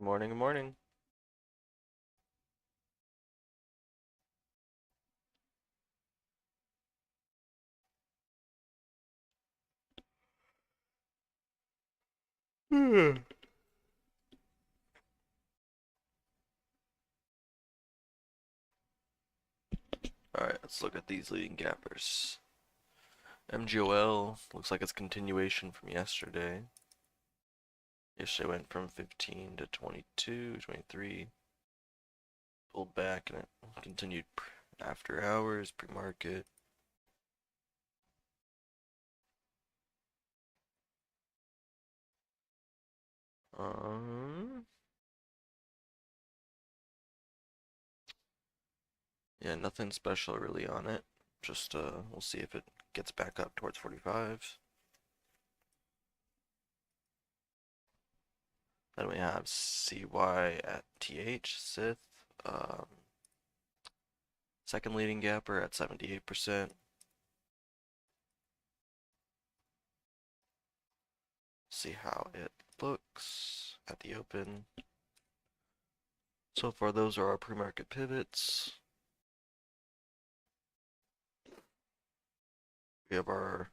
Morning, good morning. Hmm. Alright, let's look at these leading gappers. MGOL looks like it's continuation from yesterday. Yesterday went from 15 to 22, 23, pulled back, and it continued after hours, pre-market. Um, yeah, nothing special really on it. Just we'll see if it gets back up towards 45. Then we have CY at TH, Sith. Um, Second leading gapper at 78%. See how it looks at the open. So far, those are our pre-market pivots. We have our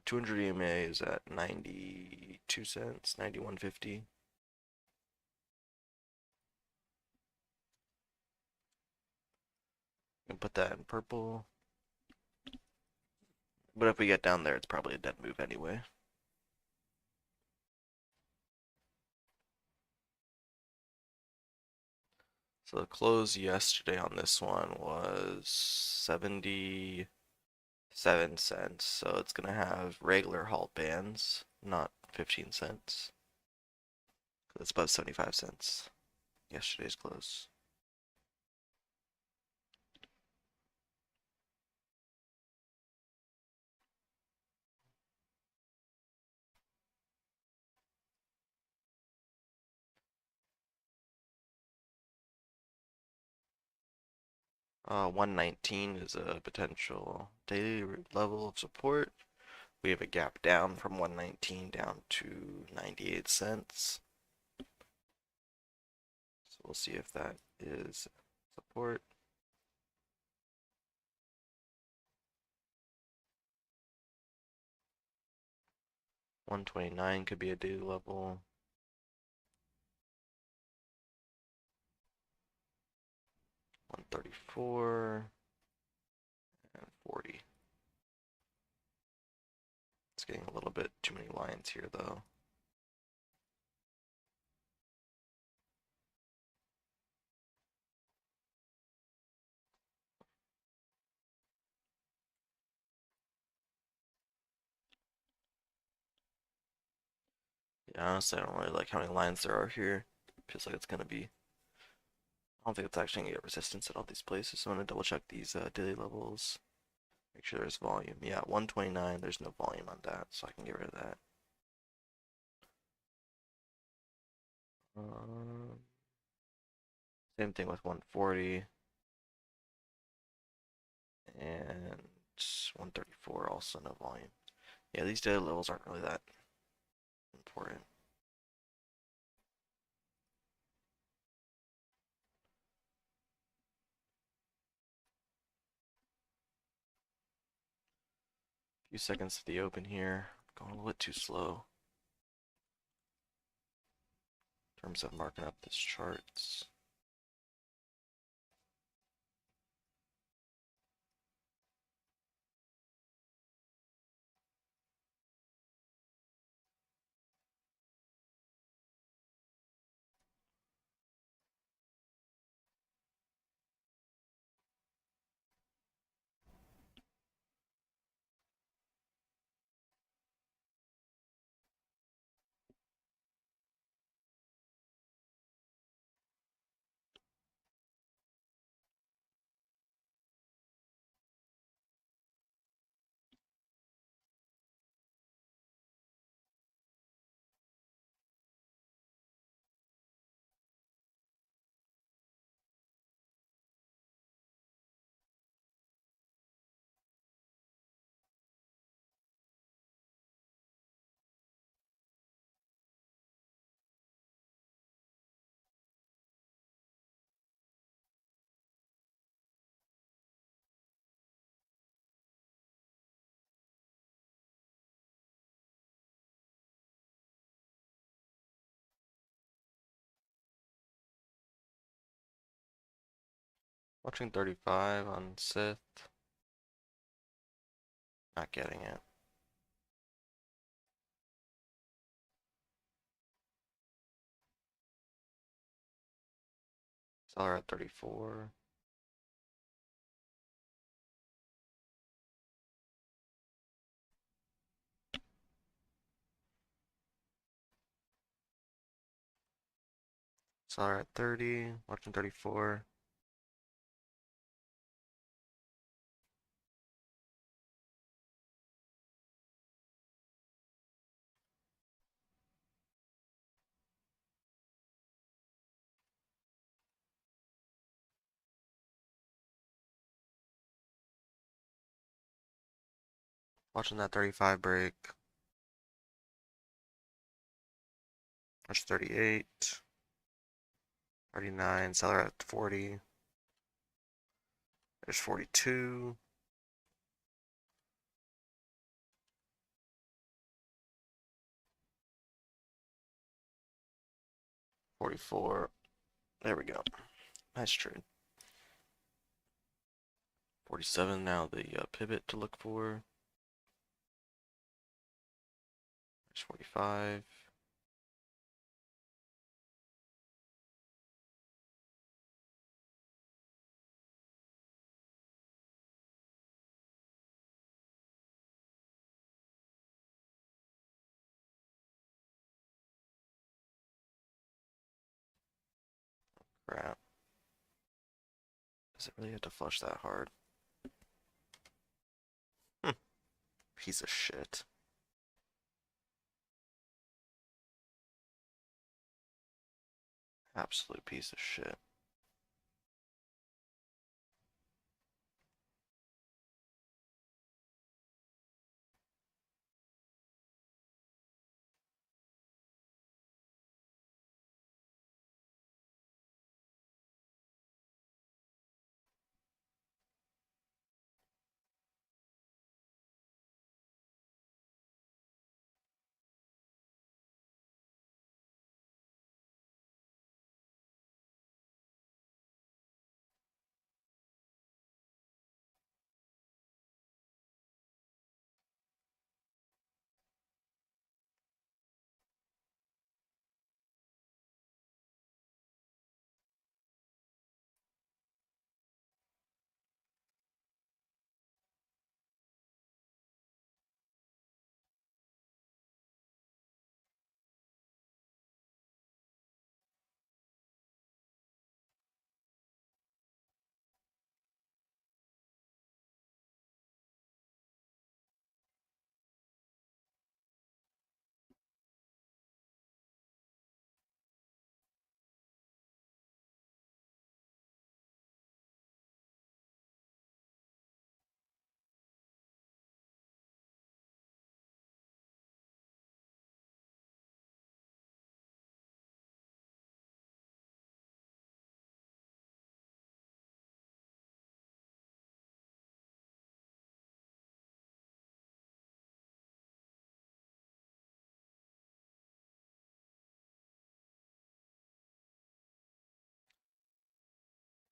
200 EMA is at 92 cents, 91.50. And put that in purple. But if we get down there, it's probably a dead move anyway. So the close yesterday on this one was 77 cents. So it's going to have regular halt bands, not 15 cents. It's about 75 cents. Yesterday's close. Uh, 119 is a potential daily level of support. We have a gap down from 119 down to 98 cents. So we'll see if that is support. $129 could be a daily level. $134 and 40. It's getting a little bit too many lines here though. Yeah, honestly, I don't really like how many lines there are here. Feels like it's gonna be. I don't think it's actually gonna get resistance at all these places. So I'm gonna double check these daily levels. Make sure there's volume. Yeah, 129, there's no volume on that, so I can get rid of that. Um, Same thing with 140 and 134, also no volume. Yeah, these data levels aren't really that important. A few seconds to the open here. Going a little bit too slow in terms of marking up this charts. Watching 35 on Sith. Not getting it. Seller at 34. Seller at 30. Watching 34. Watching that 35 break. Watch 38. 39. Seller at 40. There's 42. 44. There we go. Nice trade. 47 now the pivot to look for. There's 45. Crap. Does it really have to flush that hard? Piece of shit. Absolute piece of shit.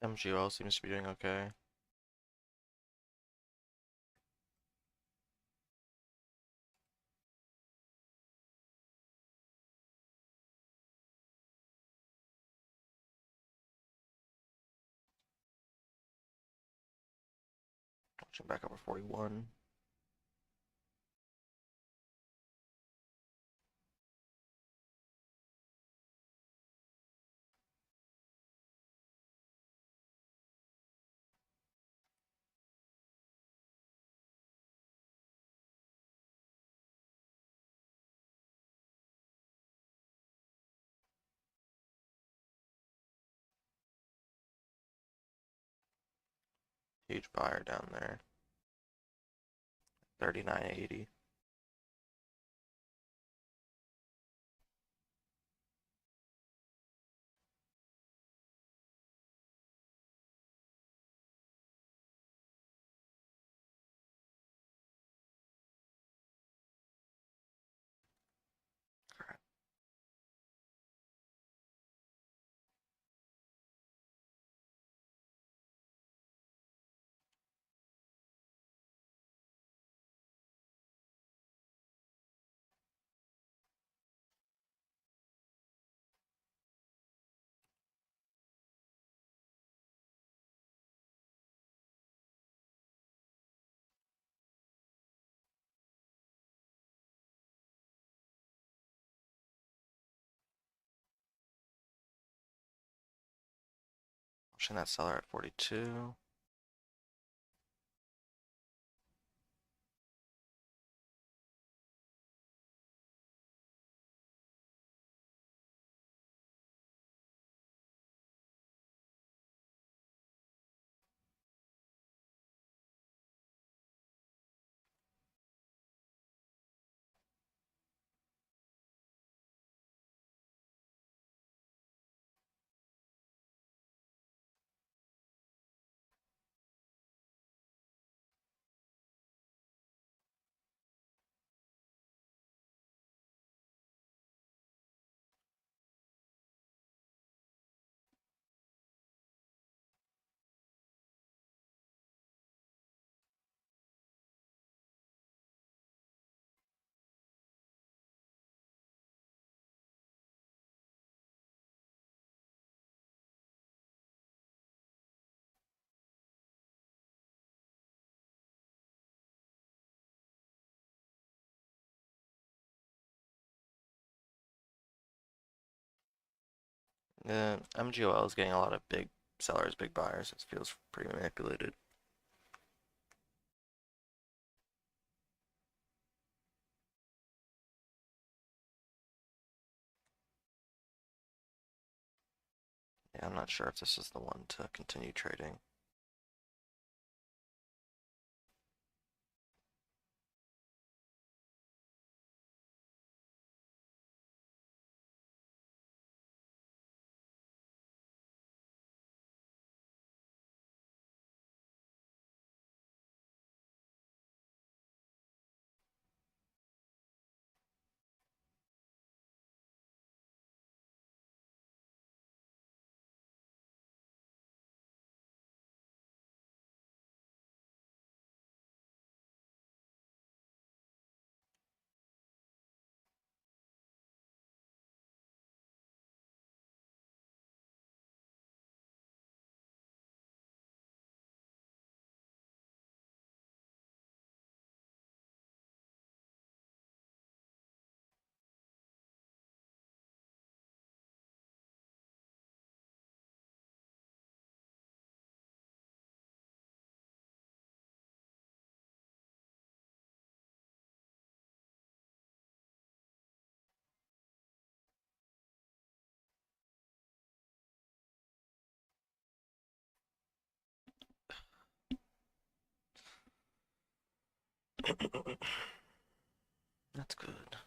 MGL seems to be doing okay. Watching back over 41. Huge buyer down there. 39.80. Watching that seller at 42. MGOL is getting a lot of big sellers, big buyers. It feels pretty manipulated. Yeah, I'm not sure if this is the one to continue trading. That's good.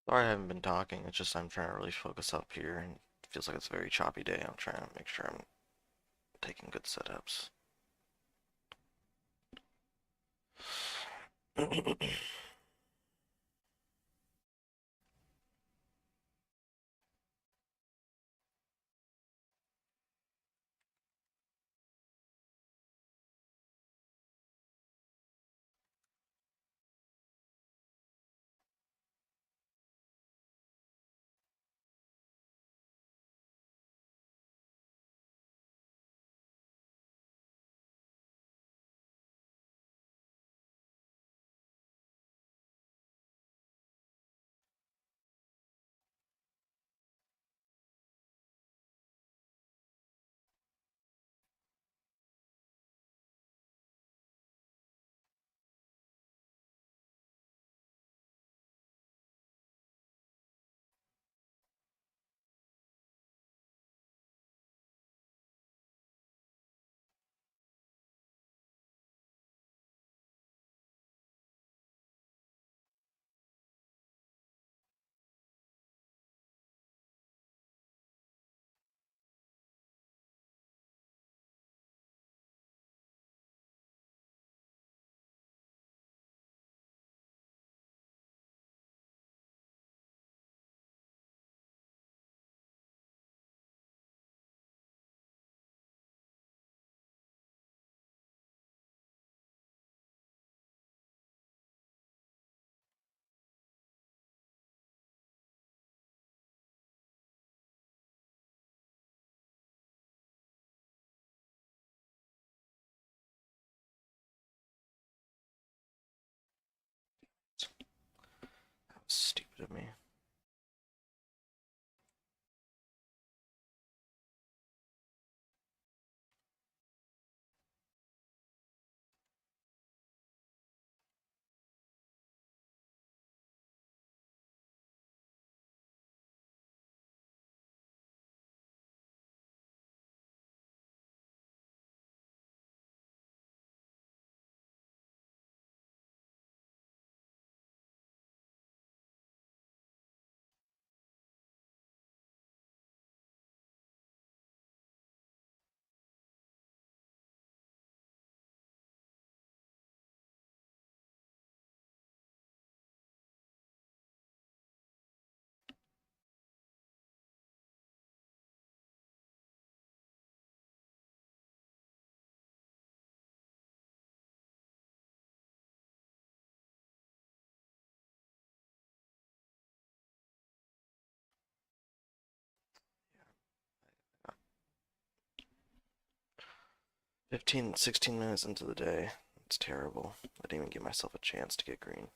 Sorry I haven't been talking. It's just I'm trying to really focus up here, and it feels like it's a very choppy day. I'm trying to make sure I'm taking good setups. 'Stupid of me. Yeah. 15, 16 minutes into the day. It's terrible. I didn't even give myself a chance to get green.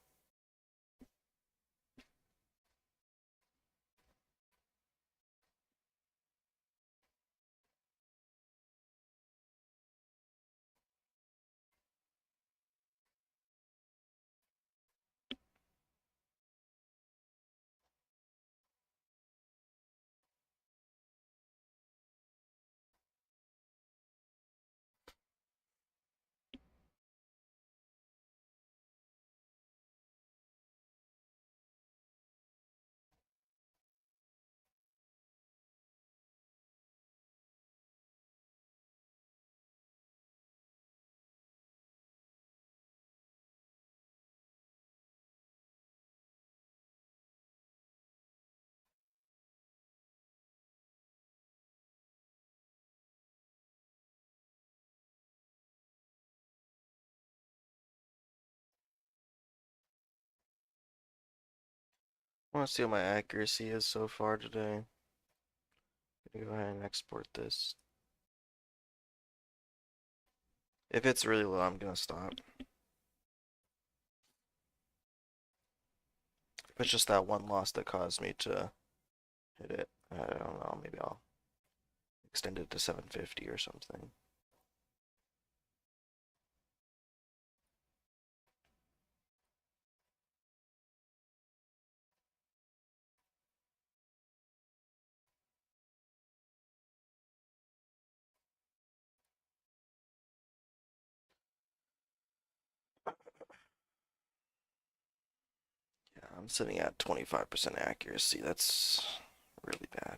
I want to see what my accuracy is so far today. I'm gonna go ahead and export this. If it's really low, I'm gonna stop. If it's just that one loss that caused me to hit it, I don't know, maybe I'll extend it to 750 or something. Yeah, I'm sitting at 25% accuracy. That's really bad.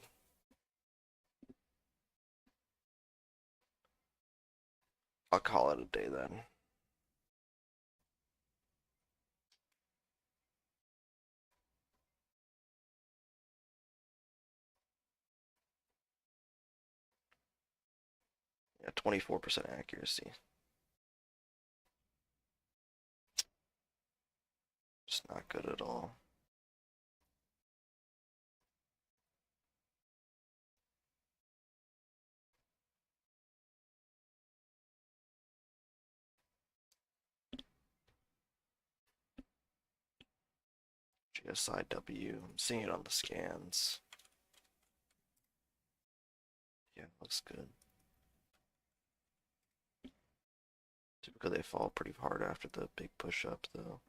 I'll call it a day then. Yeah, 24% accuracy. Just not good at all. GSIW. I'm seeing it on the scans. Yeah, looks good. Typically they fall pretty hard after the big push up though.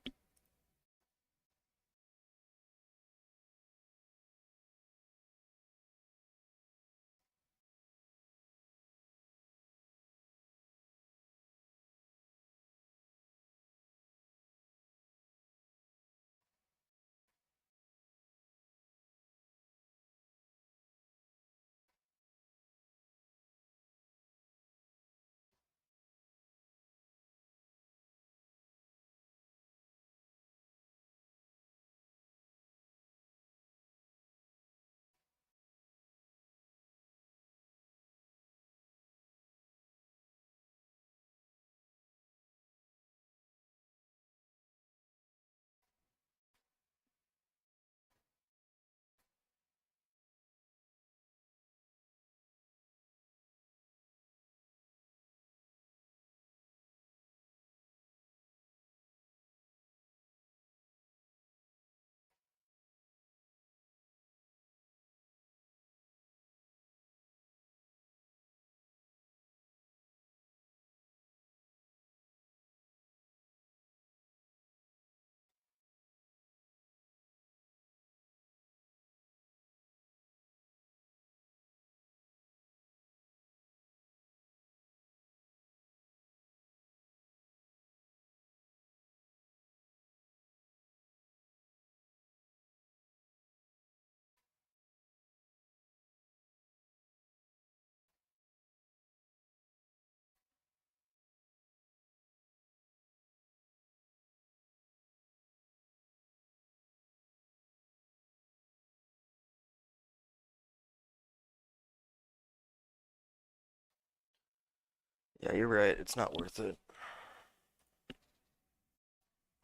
Yeah, you're right. It's not worth it.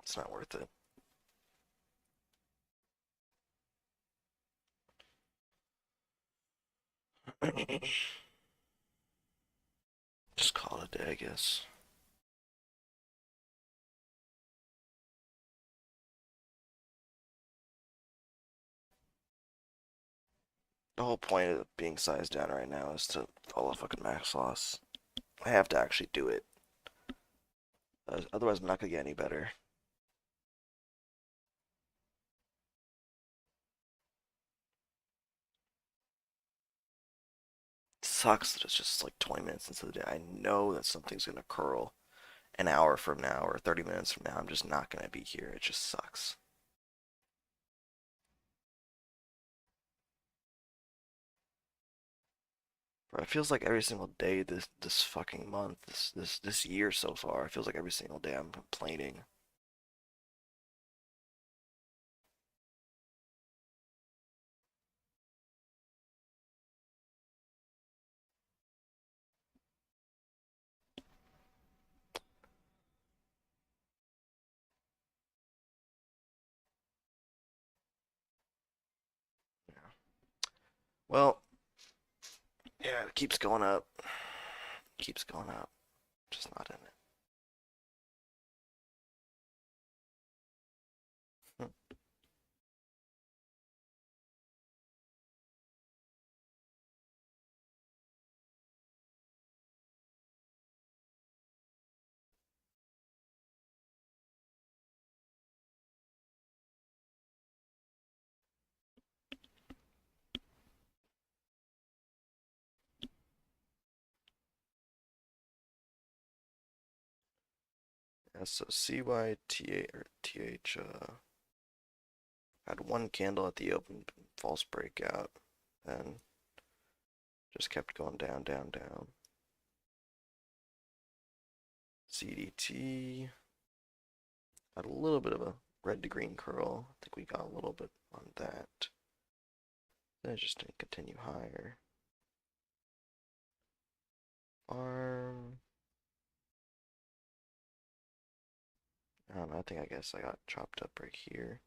It's not worth it. Just call it a day, I guess. The whole point of being sized down right now is to follow fucking max loss. I have to actually do it. Otherwise, I'm not gonna get any better. It sucks that it's just like 20 minutes into the day. I know that something's gonna curl an hour from now or 30 minutes from now. I'm just not gonna be here. It just sucks. Bro, it feels like every single day this fucking month, this year so far, it feels like every single day I'm complaining. Yeah. Well, yeah, it keeps going up. Keeps going up. Just not in it. Yeah, so CYTA or TH Had one candle at the open, false breakout, then just kept going down, down, down. CDT had a little bit of a red to green curl. I think we got a little bit on that. Then it just didn't continue higher. Arm. I don't know, I guess I got chopped up right here.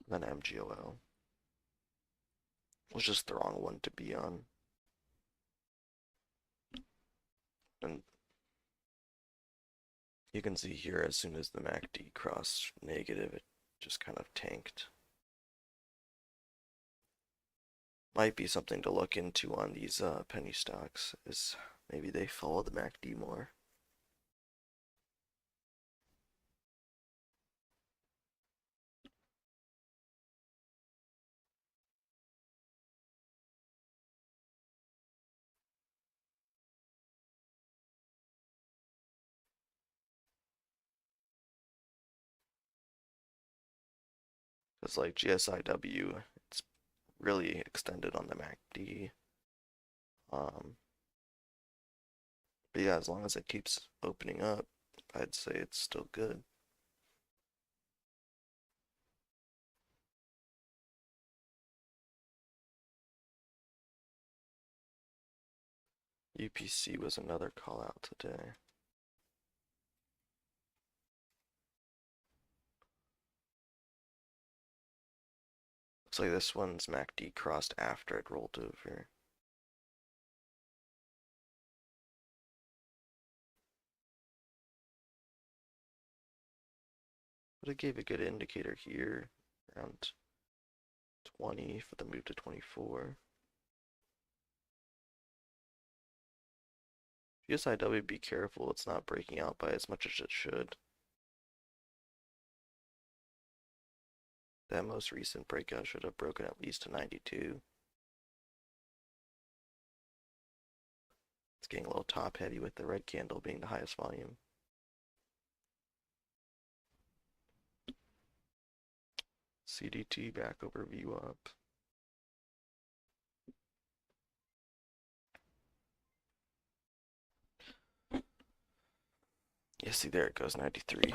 Then MGOL was just the wrong one to be on. And you can see here, as soon as the MACD crossed negative, it just kind of tanked. Might be something to look into on these penny stocks, is maybe they follow the MACD more. Because like GSIW, it's really extended on the MACD. But yeah, as long as it keeps opening up, I'd say it's still good. UPC was another call out today. Looks like this one's MACD crossed after it rolled over. But it gave a good indicator here, around 20 for the move to 24. GSIW, be careful, it's not breaking out by as much as it should. That most recent breakout should have broken at least to 92. It's getting a little top heavy with the red candle being the highest volume. CDT back over VWAP. Yeah, see there it goes, 93.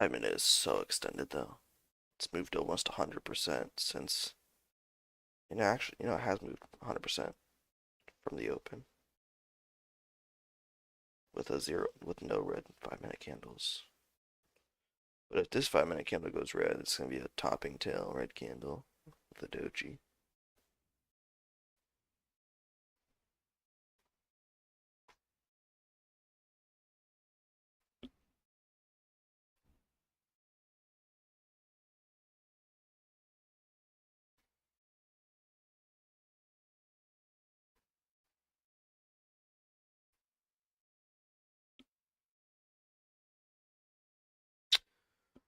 Five-minute is so extended though. It's moved almost 100% since, actually, it has moved 100% from the open. With no red 5-minute candles. But if this 5-minute candle goes red, it's gonna be a topping tail red candle with a doji.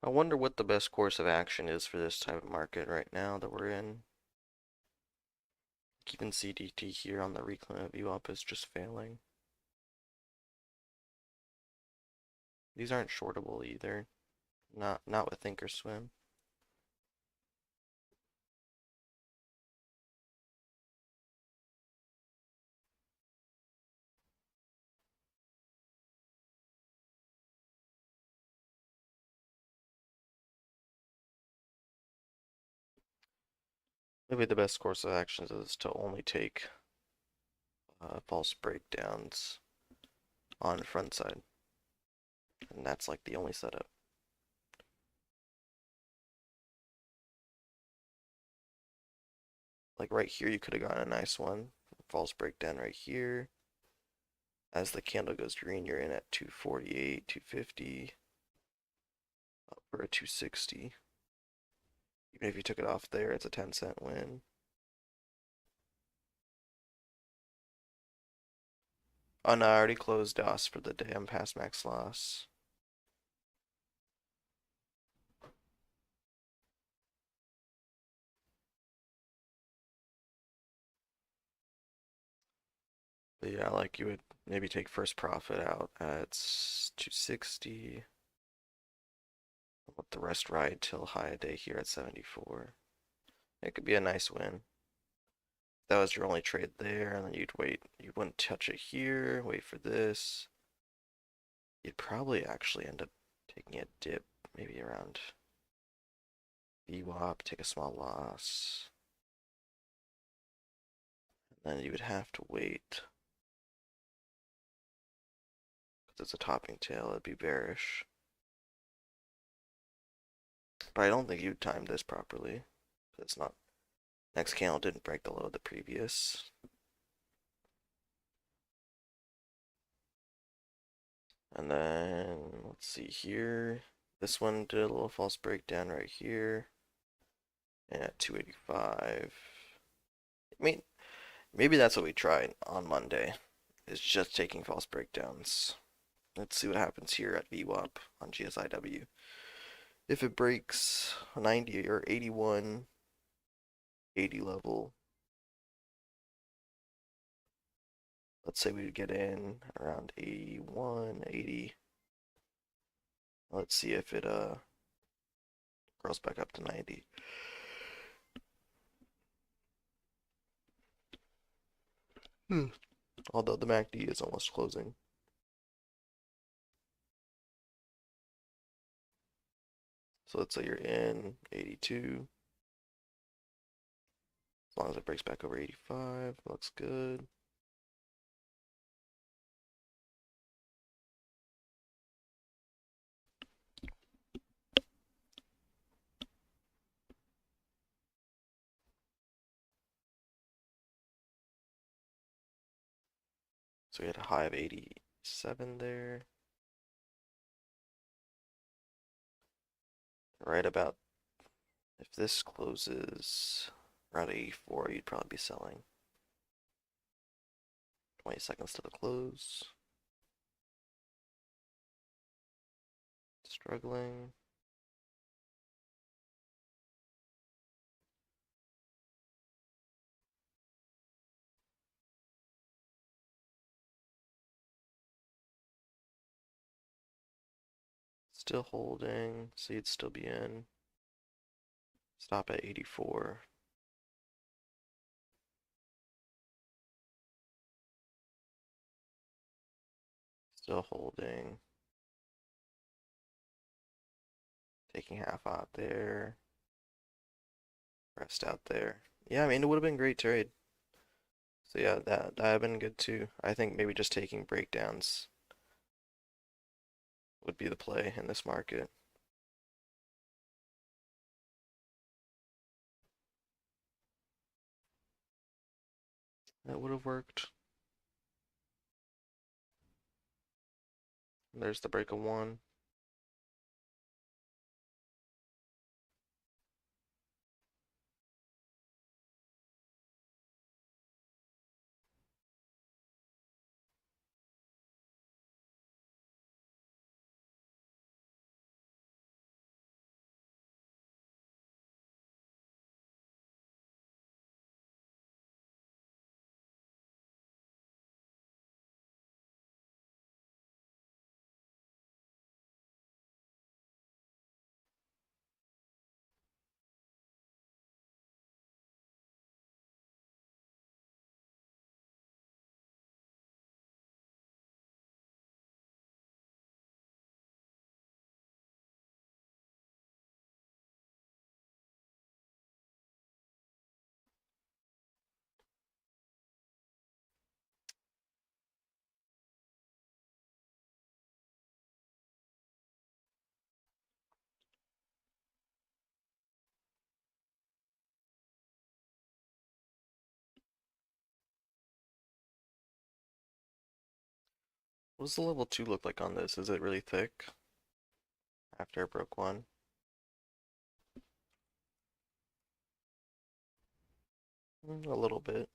I wonder what the best course of action is for this type of market right now that we're in. Even CDT here on the reclaim of VWAP is just failing. These aren't shortable either. Not with ThinkorSwim. Maybe the best course of action is to only take false breakdowns on front side. And that's like the only setup. Like right here, you could have gotten a nice one. False breakdown right here. As the candle goes green, you're in at 248, 250, up for a 260. Even if you took it off there, it's a 10-cent win. Oh no, I already closed DOS for the day. I'm past max loss. But yeah, like you would maybe take first profit out at 260. Let the rest ride till high a day here at 74. It could be a nice win. That was your only trade there, and then you'd wait. You wouldn't touch it here, wait for this. You'd probably actually end up taking a dip, maybe around VWAP, take a small loss. And then you would have to wait. Because it's a topping tail, it'd be bearish. But I don't think you'd time this properly. It's not. Next candle didn't break the low of the previous. And then, let's see here. This one did a little false breakdown right here. And at 285. I mean, maybe that's what we tried on Monday. Is just taking false breakdowns. Let's see what happens here at VWAP on GSIW. If it breaks 90 or 81, 80 level, let's say we'd get in around 81, 80. Let's see if it curls back up to 90. Although the MACD is almost closing. So let's say you're in 82. As long as it breaks back over 85, looks good. So we had a high of 87 there. Right about, if this closes around 84, you'd probably be selling. 20 seconds to the close. Struggling. Still holding, so you'd still be in. Stop at 84. Still holding. Taking half out there. Rest out there. Yeah, I mean, it would have been a great trade. So yeah, that would have been good too. I think maybe just taking breakdowns would be the play in this market. That would have worked. There's the break of one. What does the level 2 look like on this? Is it really thick after it broke one? A little bit.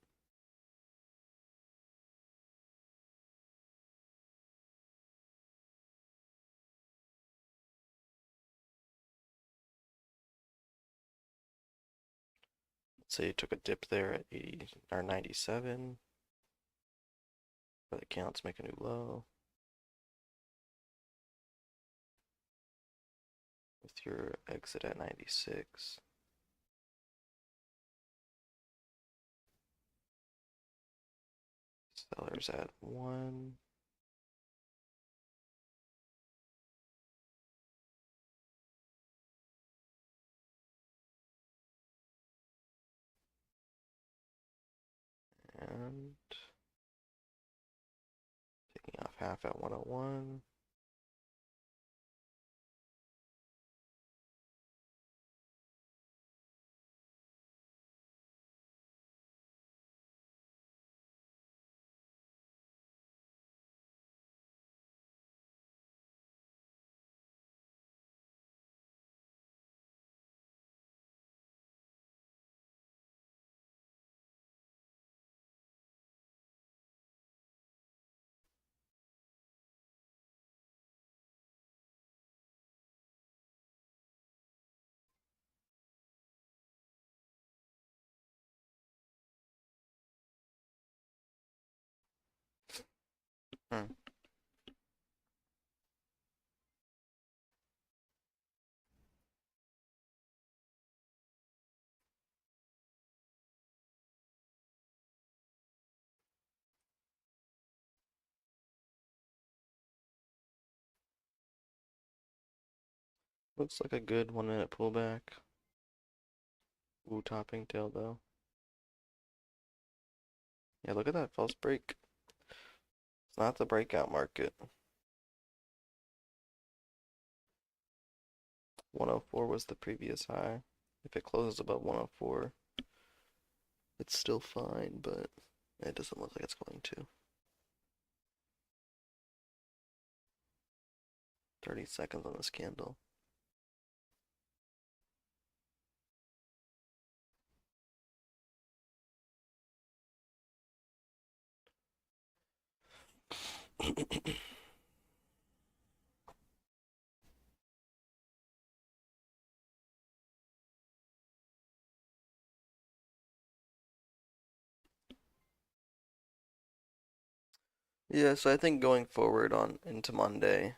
Say you took a dip there at 80 or 97. For the counts, make a new low. With your exit at 96. Sellers at 1. And taking off half at 101. Hmm. Looks like a good 1 minute pullback. Ooh, topping tail though. Yeah, look at that false break. It's not the breakout market. 104 was the previous high. If it closes above 104, it's still fine, but it doesn't look like it's going to. 30 seconds on this candle. Yeah, so I think going forward on into Monday,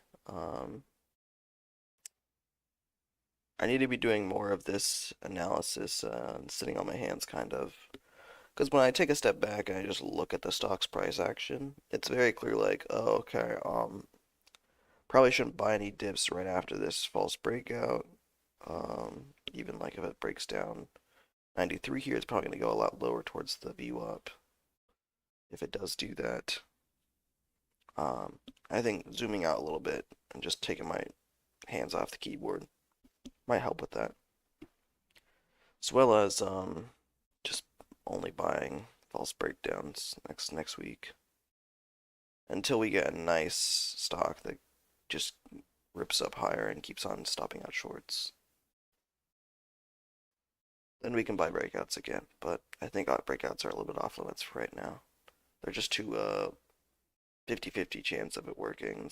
I need to be doing more of this analysis, sitting on my hands kind of. Because when I take a step back and I just look at the stock's price action, it's very clear like, oh, okay, probably shouldn't buy any dips right after this false breakout. Even like if it breaks down 93 here, it's probably going to go a lot lower towards the VWAP if it does do that. I think zooming out a little bit and just taking my hands off the keyboard might help with that. As well as just only buying false breakdowns next week until we get a nice stock that just rips up higher and keeps on stopping out shorts. Then we can buy breakouts again, but I think breakouts are a little bit off limits for right now. They're just too 50-50 chance of it working,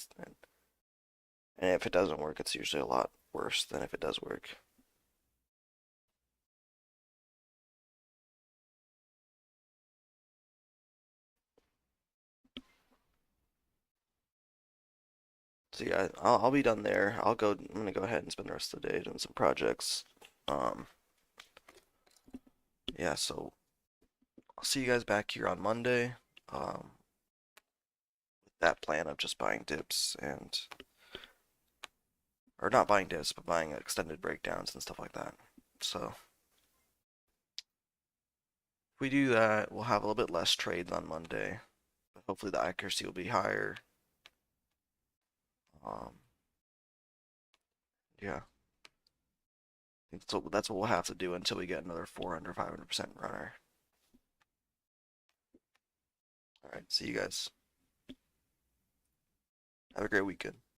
and if it doesn't work, it's usually a lot worse than if it does work. So yeah, I'll be done there. I'm gonna go ahead and spend the rest of the day doing some projects. Um, yeah, so I'll see you guys back here on Monday. With that plan of just buying dips or not buying dips, but buying extended breakdowns and stuff like that. So if we do that, we'll have a little bit less trades on Monday. But hopefully the accuracy will be higher. Um, yeah. That's what we'll have to do until we get another 400, 500% runner. All right, see you guys. Have a great weekend.